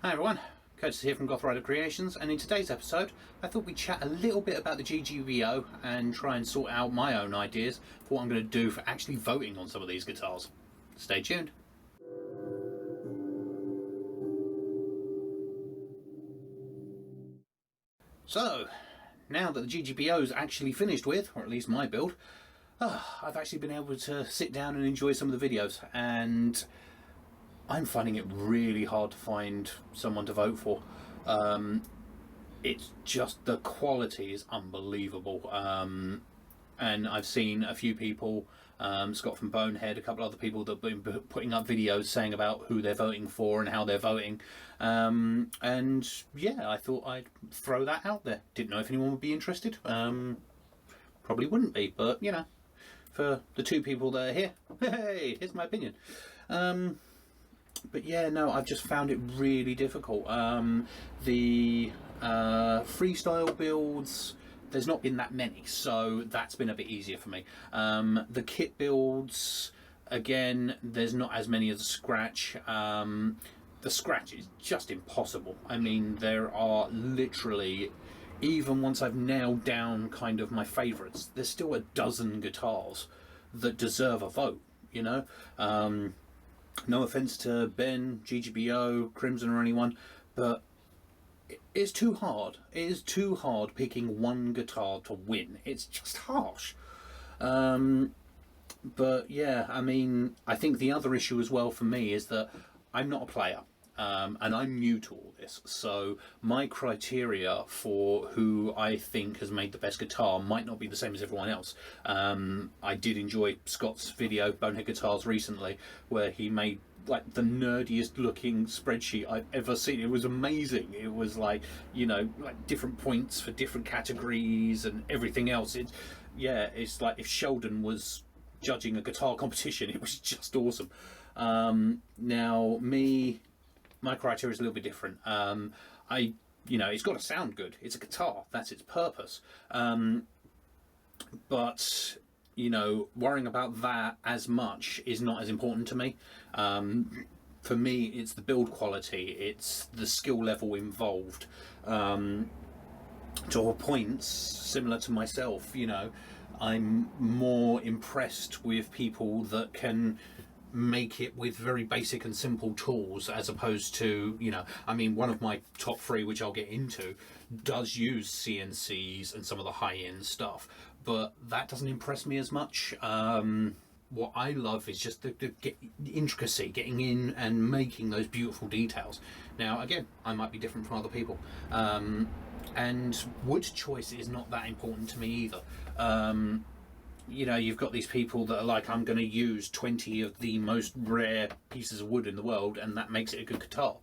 Hi everyone, Curtis here from Goth Rider Creations, and in today's episode I thought we'd chat a little bit about the GGBO and try and sort out my own ideas for what I'm going to do for actually voting on some of these guitars. Stay tuned. So, now that the GGBO is actually finished with, or at least my build, I've actually been able to sit down and enjoy some of the videos, and I'm finding it really hard to find someone to vote for. It's just, the quality is unbelievable. And I've seen a few people, Scott from Bonehead, a couple other people that have been putting up videos saying about who they're voting for and how they're voting. And yeah, I thought I'd throw that out there. Didn't know if anyone would be interested. Probably wouldn't be, but you know, for the two people that are here, hey, here's my opinion. But yeah, no, I've just found it really difficult. The freestyle builds, there's not been that many, so that's been a bit easier for me. The kit builds, again, there's not as many as the scratch. The scratch is just impossible. I mean, there are literally, even once I've nailed down kind of my favourites, there's still a dozen guitars that deserve a vote, you know? No offence to Ben, GGBO, Crimson or anyone, but it's too hard. It is too hard picking one guitar to win. It's just harsh. But yeah, I mean, I think the other issue as well for me is that I'm not a player. And I'm new to all this, so my criteria for who I think has made the best guitar might not be the same as everyone else. I did enjoy Scott's video, Bonehead Guitars, recently, where he made like the nerdiest looking spreadsheet I've ever seen. It was amazing. It was like, you know, like different points for different categories and everything else. It's like if Sheldon was judging a guitar competition. It was just awesome. Now my criteria is a little bit different. It's got to sound good. It's a guitar. That's its purpose. But, you know, worrying about that as much is not as important to me. For me, it's the build quality. It's the skill level involved. To a point, similar to myself, you know, I'm more impressed with people that can make it with very basic and simple tools, as opposed to, you know, I mean, one of my top three, which I'll get into, does use CNCs and some of the high-end stuff, but that doesn't impress me as much. What I love is just the intricacy, getting in and making those beautiful details. Now, again, I might be different from other people. And wood choice is not that important to me either. You know, you've got these people that are like, I'm going to use 20 of the most rare pieces of wood in the world, and that makes it a good guitar.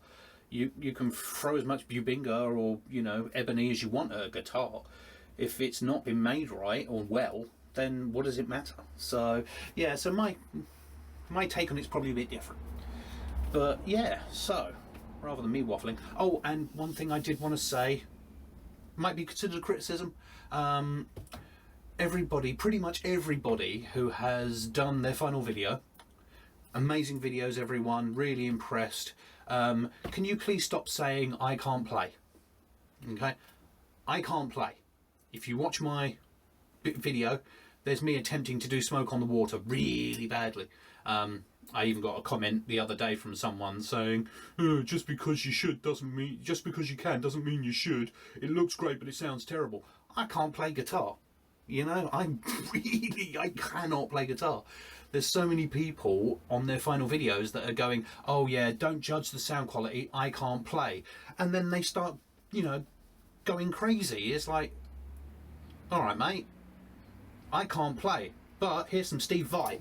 You can throw as much bubinga or, you know, ebony as you want at a guitar. If it's not been made right or well, then what does it matter? So yeah, so my take on it's probably a bit different. But yeah, so rather than me waffling, oh, and one thing I did want to say might be considered a criticism. Everybody, pretty much everybody who has done their final video, amazing videos everyone, really impressed, can you please stop saying I can't play? Okay, I can't play. If you watch my video, there's me attempting to do Smoke on the Water really badly. I even got a comment the other day from someone saying, oh, just because you should doesn't mean, just because you can doesn't mean you should. It looks great, but it sounds terrible. I can't play guitar. You know, I cannot play guitar. There's so many people on their final videos that are going, oh yeah, don't judge the sound quality, I can't play. And then they start, you know, going crazy. It's like, all right, mate, I can't play, but here's some Steve Vai.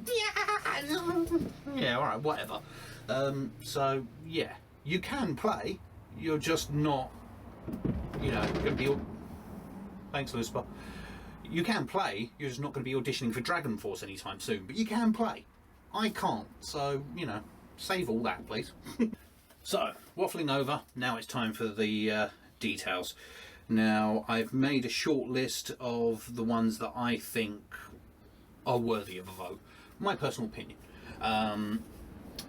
Yeah, all right, whatever. So yeah, you can play, you're just not, you know, going to be, thanks, Lucifer. You can play, you're just not going to be auditioning for Dragon Force anytime soon, but you can play. I can't, so, you know, save all that, please. So, waffling over, now it's time for the details. Now, I've made a short list of the ones that I think are worthy of a vote. My personal opinion.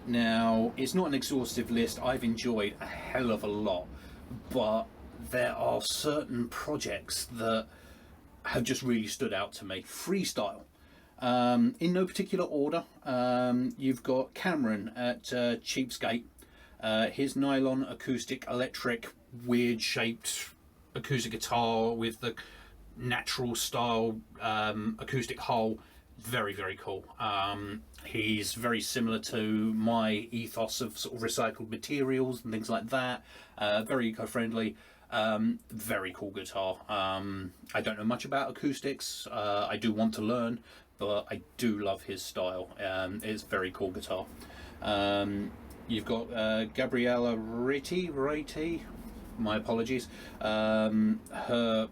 Now, it's not an exhaustive list. I've enjoyed a hell of a lot, but there are certain projects that have just really stood out to me. Freestyle. In no particular order, you've got Cameron at Cheapskate. His nylon acoustic electric weird shaped acoustic guitar with the natural style acoustic hull, very, very cool. He's very similar to my ethos of sort of recycled materials and things like that. Very eco-friendly. Very cool guitar. I don't know much about acoustics. I do want to learn, but I do love his style. It's a very cool guitar. You've got Gabriella Reti, my apologies. Her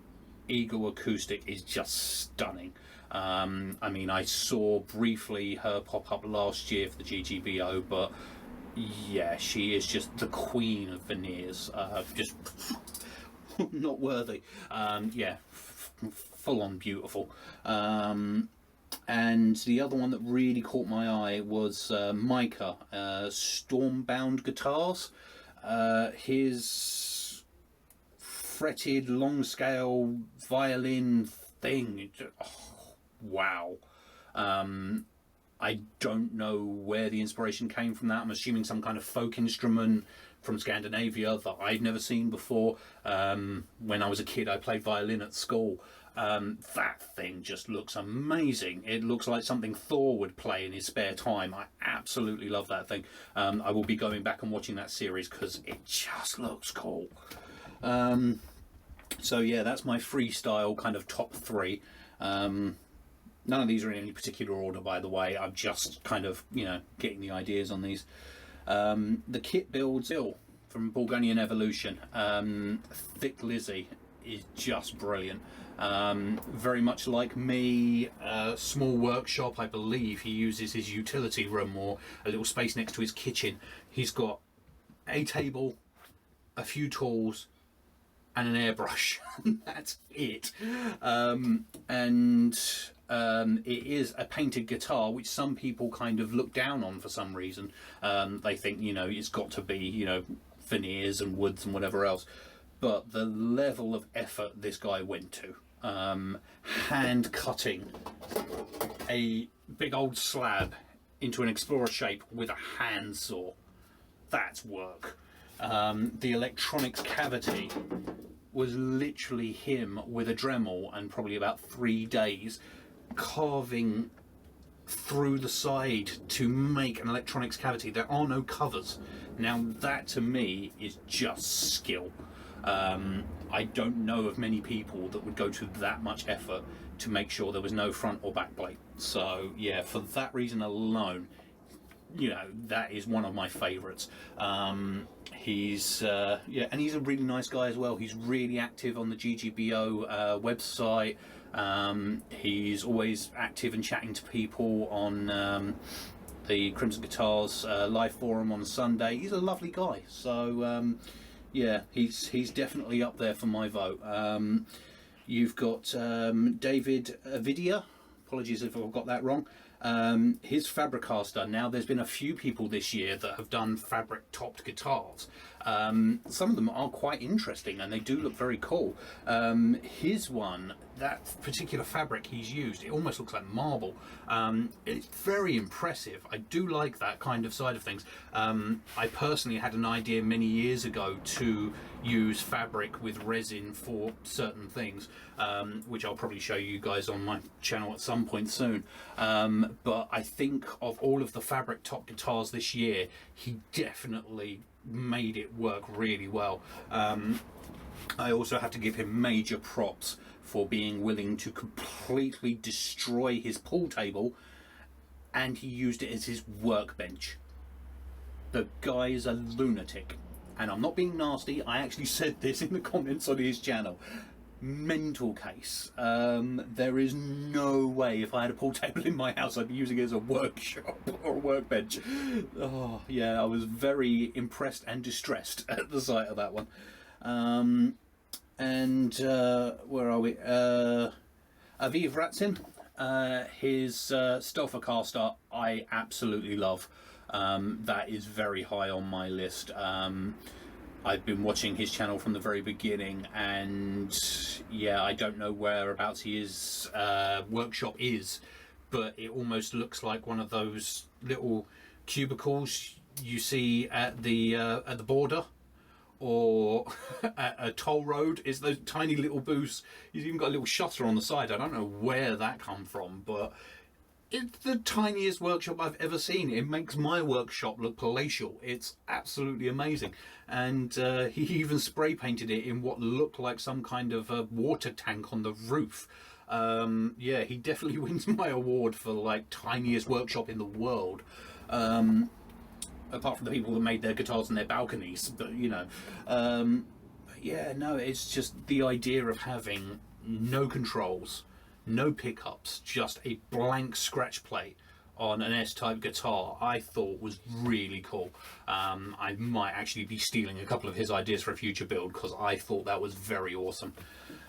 Eagle acoustic is just stunning. I mean, I saw briefly her pop up last year for the GGBO, but yeah, she is just the queen of veneers. Just not worthy. Yeah, full on beautiful. And the other one that really caught my eye was Micah, Stormbound Guitars. His fretted long scale violin thing. Oh, wow. I don't know where the inspiration came from that. I'm assuming some kind of folk instrument from Scandinavia that I'd never seen before. When I was a kid, I played violin at school. That thing just looks amazing. It looks like something Thor would play in his spare time. I absolutely love that thing. I will be going back and watching that series because it just looks cool. So yeah, that's my freestyle kind of top three. None of these are in any particular order, by the way. I'm just kind of, getting the ideas on these. The kit builds Bill from Bulgarian Evolution. Thick Lizzy is just brilliant. Very much like me, small workshop. I believe he uses his utility room or a little space next to his kitchen. He's got a table, a few tools, and an airbrush. That's it. It is a painted guitar, which some people kind of look down on for some reason. They think, it's got to be, veneers and woods and whatever else. But the level of effort this guy went to, hand cutting a big old slab into an Explorer shape with a handsaw, that's work. The electronics cavity was literally him with a Dremel and probably about 3 days carving through the side to make an electronics cavity. There are no covers. Now that to me is just skill. I don't know of many people that would go to that much effort to make sure there was no front or back plate. So yeah, for that reason alone, that is one of my favourites. He's and he's a really nice guy as well. He's really active on the GGBO website. He's always active and chatting to people on the Crimson Guitars live forum on Sunday. He's a lovely guy. So yeah, he's definitely up there for my vote. You've got David Avidia. Apologies if I've got that wrong. His Fabricaster. Now, there's been a few people this year that have done fabric topped guitars. Some of them are quite interesting and they do look very cool. His one, that particular fabric he's used, it almost looks like marble. It's very impressive. I do like that kind of side of things. I personally had an idea many years ago to use fabric with resin for certain things, which I'll probably show you guys on my channel at some point soon. But I think of all of the fabric top guitars this year, he definitely made it work really well. I also have to give him major props for being willing to completely destroy his pool table, and he used it as his workbench. The guy is a lunatic, and I'm not being nasty. I actually said this in the comments on his channel. Mental case. There is no way if I had a pool table in my house I'd be using it as a workshop or a workbench. Oh yeah, I was very impressed and distressed at the sight of that one. Where are we? Aviv Ratzin, his Stoffercaster I absolutely love. That is very high on my list. I've been watching his channel from the very beginning, and yeah, I don't know whereabouts his workshop is, but it almost looks like one of those little cubicles you see at the border, or at a toll road. Is those tiny little booths. He's even got a little shutter on the side. I don't know where that come from, but it's the tiniest workshop I've ever seen. It makes my workshop look palatial. It's absolutely amazing. And he even spray painted it in what looked like some kind of a water tank on the roof. Yeah, he definitely wins my award for like tiniest workshop in the world. Apart from the people that made their guitars in their balconies, but you know, yeah, no, it's just the idea of having no controls, no pickups, just a blank scratch plate on an S-type guitar, I thought was really cool. I might actually be stealing a couple of his ideas for a future build, because I thought that was very awesome.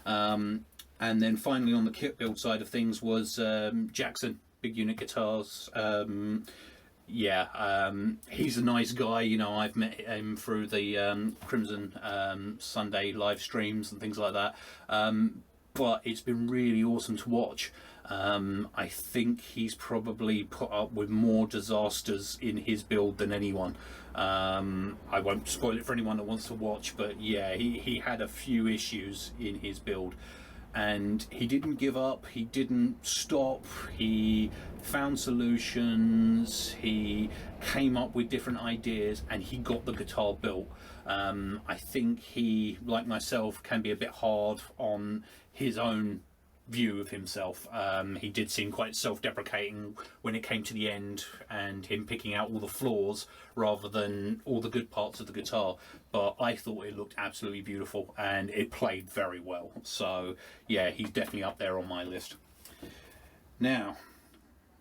And then finally on the kit build side of things was Jackson, Big Unit Guitars. Yeah, he's a nice guy. You know, I've met him through the Crimson Sunday live streams and things like that. But it's been really awesome to watch. I think he's probably put up with more disasters in his build than anyone. I won't spoil it for anyone that wants to watch, but yeah, he had a few issues in his build. And he didn't give up, he didn't stop, he found solutions, he came up with different ideas, and he got the guitar built. I think he, like myself, can be a bit hard on his own view of himself. He did seem quite self-deprecating when it came to the end, and him picking out all the flaws rather than all the good parts of the guitar. But I thought it looked absolutely beautiful and it played very well. So yeah, he's definitely up there on my list. Now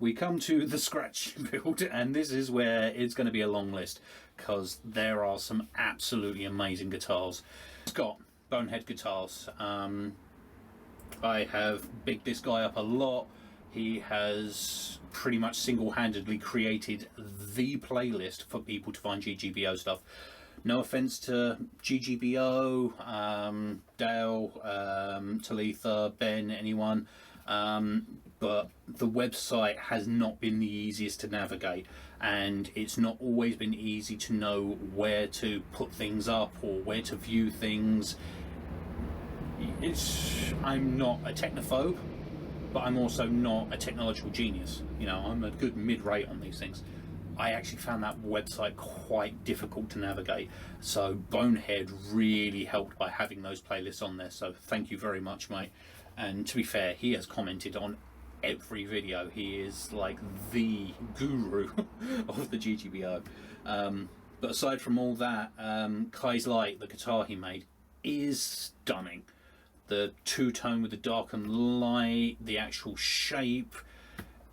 we come to the scratch build, and this is where it's going to be a long list, because there are some absolutely amazing guitars. Scott, Bonehead Guitars. I have bigged this guy up a lot. He has pretty much single-handedly created the playlist for people to find GGBO stuff. No offense to GGBO, Dale, Talitha, Ben, anyone, but the website has not been the easiest to navigate, and it's not always been easy to know where to put things up or where to view things. I'm not a technophobe, but I'm also not a technological genius. You know, I'm a good mid-rate on these things. I actually found that website quite difficult to navigate, so Bonehead really helped by having those playlists on there, so thank you very much, mate. And to be fair, he has commented on every video. He is like the guru of the GGBO. But aside from all that, Kai's Light, the guitar he made, is stunning. The two-tone with the dark and light, the actual shape,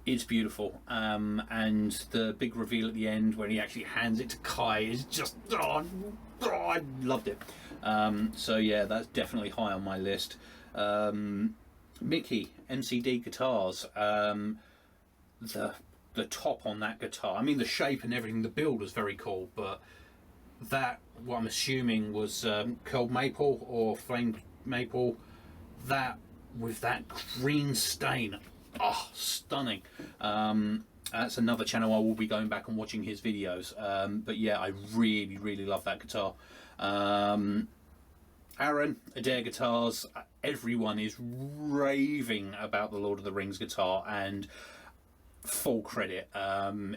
it's beautiful. And the big reveal at the end when he actually hands it to Kai is just, I loved it. So yeah, that's definitely high on my list. Mickey, MCD Guitars, the top on that guitar, I mean the shape and everything, the build was very cool, but that, what I'm assuming was curled maple or flame maple, that with that green stain, oh, stunning. That's another channel I will be going back and watching his videos. But yeah, I really love that guitar. Aaron, Adair Guitars, everyone is raving about the Lord of the Rings guitar, and full credit.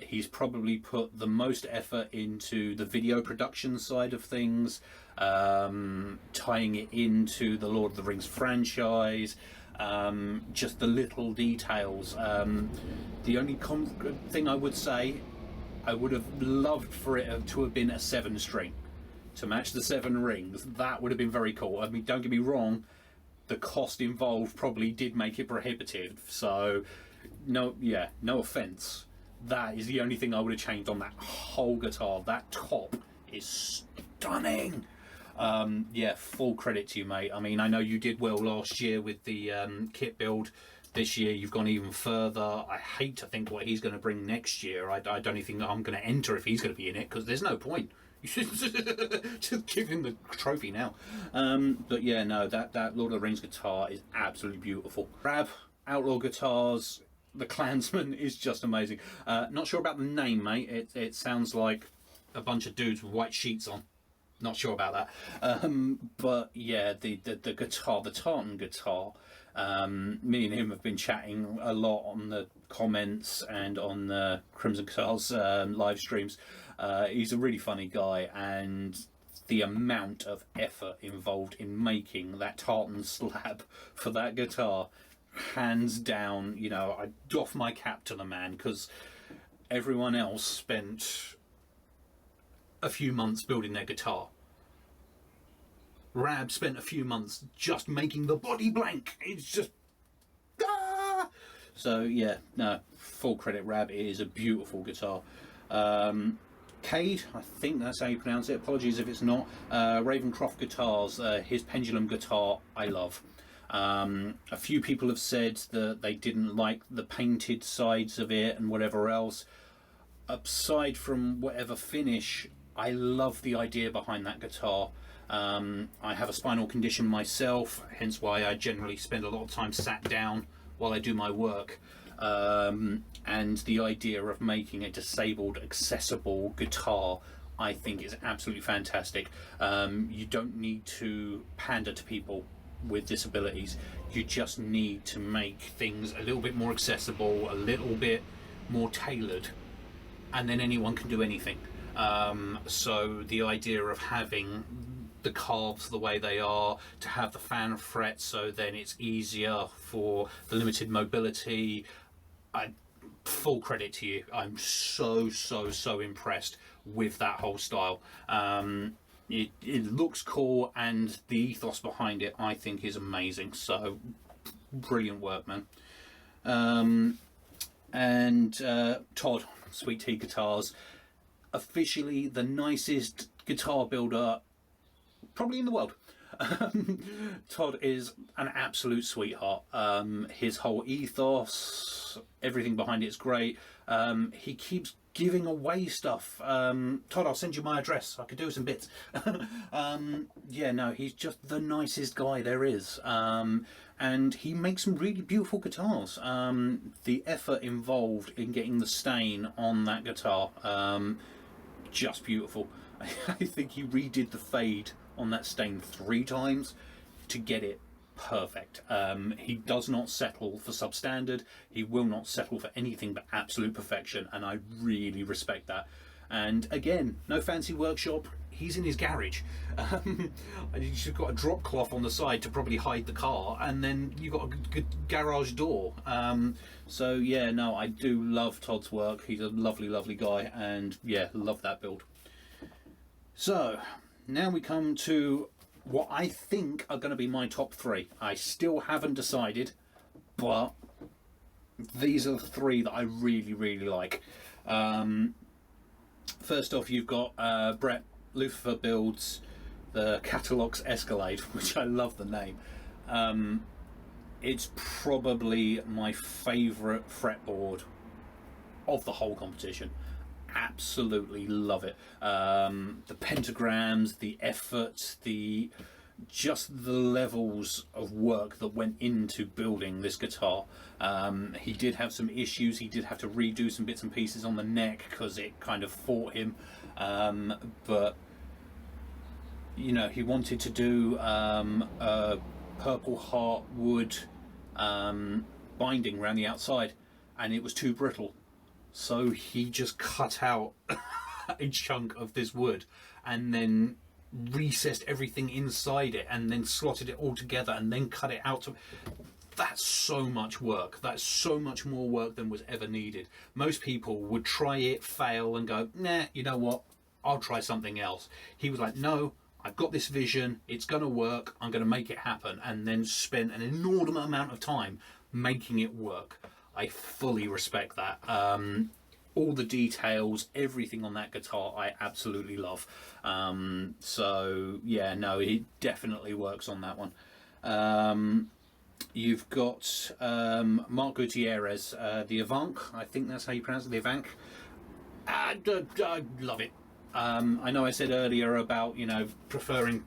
He's probably put the most effort into the video production side of things, tying it into the Lord of the Rings franchise, just the little details. The only thing I would say, I would have loved for it to have been a 7-string to match the 7 rings. That would have been very cool. I mean, don't get me wrong, the cost involved probably did make it prohibitive, so no offense, that is the only thing I would have changed on that whole guitar. That top is stunning. Yeah, full credit to you, mate. I mean, I know you did well last year with the kit build. this year you've gone even further. I hate to think what he's going to bring next year. I don't even think I'm going to enter if he's going to be in it, because there's no point. You should just give him the trophy now. But yeah, no, that Lord of the Rings guitar is absolutely beautiful. Rab, Outlaw Guitars, the Klansman is just amazing. Not sure about the name, mate. It sounds like a bunch of dudes with white sheets on. Not sure about that. But yeah, the guitar, the Tartan guitar, me and him have been chatting a lot on the comments and on the Crimson Guitars live streams. He's a really funny guy, and the amount of effort involved in making that tartan slab for that guitar, hands down, you know, I doff my cap to the man, because everyone else spent a few months building their guitar. Rab spent a few months just making the body blank. It's just... ah! So yeah, no, full credit Rab. It is a beautiful guitar. Cade, I think that's how you pronounce it. Apologies if it's not. Ravencroft Guitars, his Pendulum Guitar, I love. A few people have said that they didn't like the painted sides of it and whatever else. Aside from whatever finish, I love the idea behind that guitar. I have a spinal condition myself, hence why I generally spend a lot of time sat down while I do my work. And the idea of making a disabled accessible guitar, I think, is absolutely fantastic. You don't need to pander to people with disabilities. You just need to make things a little bit more accessible, a little bit more tailored, and then anyone can do anything. So the idea of having the calves the way they are, to have the fan fret so then it's easier for the limited mobility, full credit to you. I'm so impressed with that whole style. It looks cool, and the ethos behind it I think is amazing. So brilliant work, man. And Todd, Sweet Tea Guitars, officially the nicest guitar builder probably in the world. Todd is an absolute sweetheart. His whole ethos, everything behind it is great. He keeps giving away stuff. Todd, I'll send you my address. I could do some bits. Yeah, no, he's just the nicest guy there is. And he makes some really beautiful guitars. The effort involved in getting the stain on that guitar, just beautiful. I think he redid the fade on that stain 3 times to get it perfect. He does not settle for substandard. He will not settle for anything but absolute perfection, and I really respect that. And again, no fancy workshop. He's in his garage. You've just got a drop cloth on the side to probably hide the car, and then you've got a good garage door. So yeah, no, I do love Todd's work. He's a lovely guy, and yeah, love that build. So now we come to what I think are going to be my top 3. I still haven't decided, but these are the 3 that I really like. First off, you've got Brett Luther builds the Catalox Escalade, which I love the name. It's probably my favourite fretboard of the whole competition. Absolutely love it. The pentagrams, the effort, just the levels of work that went into building this guitar. He did have some issues. He did have to redo some bits and pieces on the neck because it kind of fought him. But you know, he wanted to do a purple heart wood binding around the outside, and it was too brittle. So he just cut out a chunk of this wood and then recessed everything inside it and then slotted it all together and then cut it out. That's so much work. That's so much more work than was ever needed. Most people would try it, fail, and go, nah, you know what? I'll try something else. He was like, no, I've got this vision. It's going to work. I'm going to make it happen. And then spent an inordinate amount of time making it work. I fully respect that. All the details, everything on that guitar, I absolutely love. So yeah, no, he definitely works on that one. You've got Mark Gutierrez, the Avant, I think that's how you pronounce it, the Avant. I love it. I know I said earlier about, you know, preferring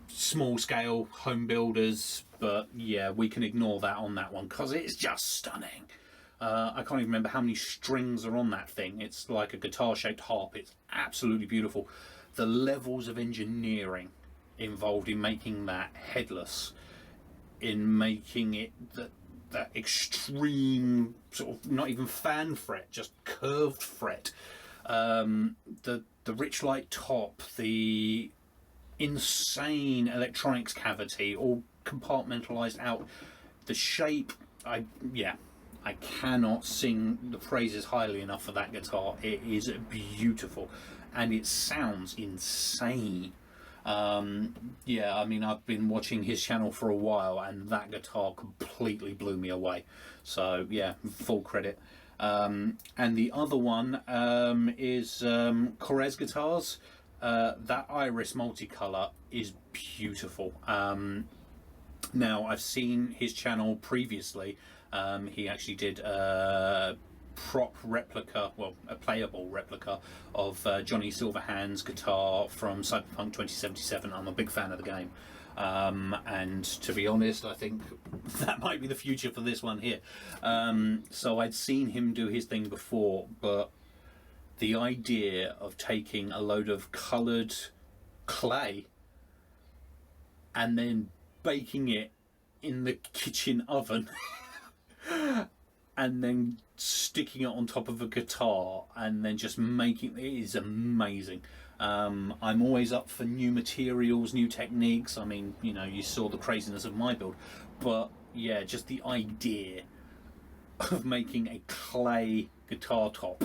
small scale home builders, but yeah, we can ignore that on that one because it's just stunning. I can't even remember how many strings are on that thing. It's like a guitar shaped harp. It's absolutely beautiful. The levels of engineering involved in making that headless, in making it that extreme sort of not even fan fret, just curved fret. The rich light top, the insane electronics cavity, all compartmentalized out. The shape, I cannot sing the praises highly enough for that guitar. It is beautiful, and it sounds insane. Yeah, I mean, I've been watching his channel for a while, and that guitar completely blew me away. So yeah, full credit. And the other one is Korres Guitars. That Iris multicolour is beautiful. Now, I've seen his channel previously. He actually did a prop replica, well, a playable replica of Johnny Silverhand's guitar from Cyberpunk 2077. I'm a big fan of the game. And to be honest, I think that might be the future for this one here. So I'd seen him do his thing before, but the idea of taking a load of coloured clay and then baking it in the kitchen oven and then sticking it on top of a guitar and then just making it is amazing. I'm always up for new materials, new techniques. I mean, you know, you saw the craziness of my build, but yeah, just the idea of making a clay guitar top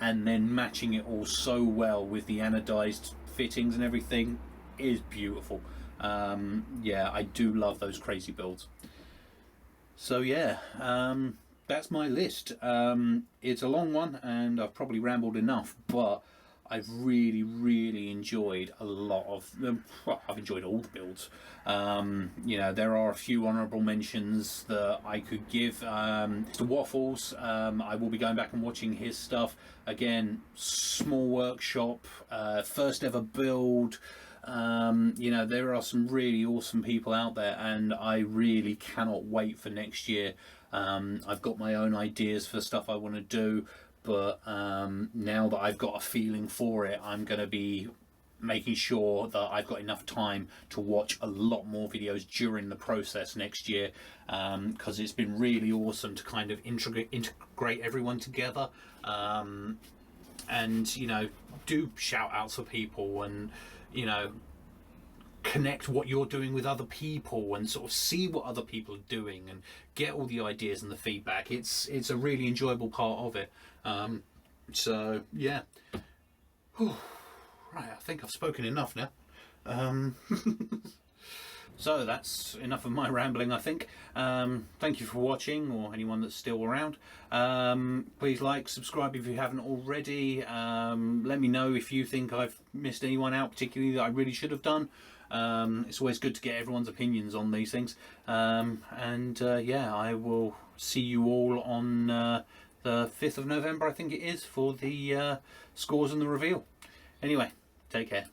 and then matching it all so well with the anodized fittings and everything is beautiful. Yeah, I do love those crazy builds. So yeah, that's my list. It's a long one and I've probably rambled enough, but I've really enjoyed a lot of them. Well, I've enjoyed all the builds. You know, there are a few honourable mentions that I could give. Mr. Waffles, I will be going back and watching his stuff. Again, small workshop, first ever build. You know, there are some really awesome people out there, and I really cannot wait for next year. I've got my own ideas for stuff I want to do, but now that I've got a feeling for it, I'm going to be making sure that I've got enough time to watch a lot more videos during the process next year, because it's been really awesome to kind of integrate everyone together, and you know, do shout outs for people, and you know, connect what you're doing with other people and sort of see what other people are doing and get all the ideas and the feedback. It's a really enjoyable part of it. So yeah. Whew. Right, I think I've spoken enough now. So that's enough of my rambling, I think. Thank you for watching, or anyone that's still around. Please like, subscribe if you haven't already. Let me know if you think I've missed anyone out particularly that I really should have done. It's always good to get everyone's opinions on these things. Yeah, I will see you all on the 5th of November, I think it is, for the scores and the reveal. Anyway, take care.